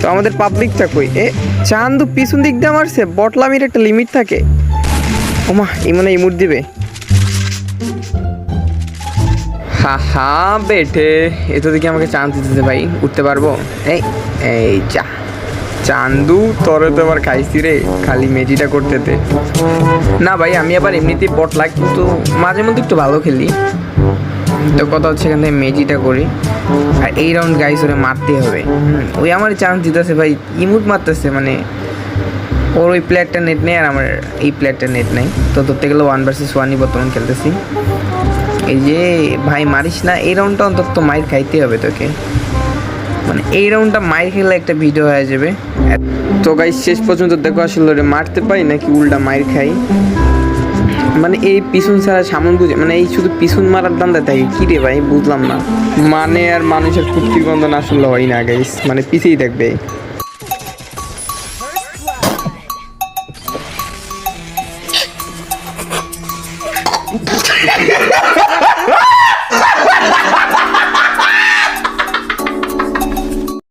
তো আমাদের পাবলিকটা কই? চান্দু পিছন দিক দিয়ে মারছে। বটলামির একটা লিমিট থাকে। ওমা এই মনে ইমুট দিবে। হা হা বেঠে এত দিকে আমাকে চান্স দিতে ভাই, উঠতে পারবো? এই এই চান্দু তোরে তো আবার খাইছি রে, খালি মেজিটা করতে দে। না ভাই আমি আবার এমনিতেই বটলা, কিন্তু মাঝে মধ্যে একটু ভালো খেলি। তো কথা হচ্ছে এখান থেকে মেজিটা করি। আর এই রাউন্ড গাইস ওরে মারতে হবে। ওই আমার চান্স দিতেছে ভাই, ইমুট মারতেছে, মানে ওর ওই প্লেয়ারটা নেট নেই আর আমার এই প্লেয়ারটা নেট নেই। তো ধরতে গেলে 1 vs 1ই বর্তমান খেলতেছি। এই যে ভাই মারিস না, এই রাউন্ডটা অন্তত মাইর খাইতে হবে তোকে, মানে এই রাউন্ডটা মাইর খেলে একটা ভিডিও হয়ে যাবে। তো গাইস শেষ পর্যন্ত দেখো আসলে ওরে মারতে পাই নাকি উল্টা মাইর খাই। মানে এই পিছন ছাড়া সামন বুঝে, মানে এই শুধু পিছন মারার দান্দায় থাকে কি রে ভাই, বুঝলাম না। মানে আর মানুষের ফুটকির গন্ধ না শুনলে হয় না গাইস, মানে পিছেই থাকবে।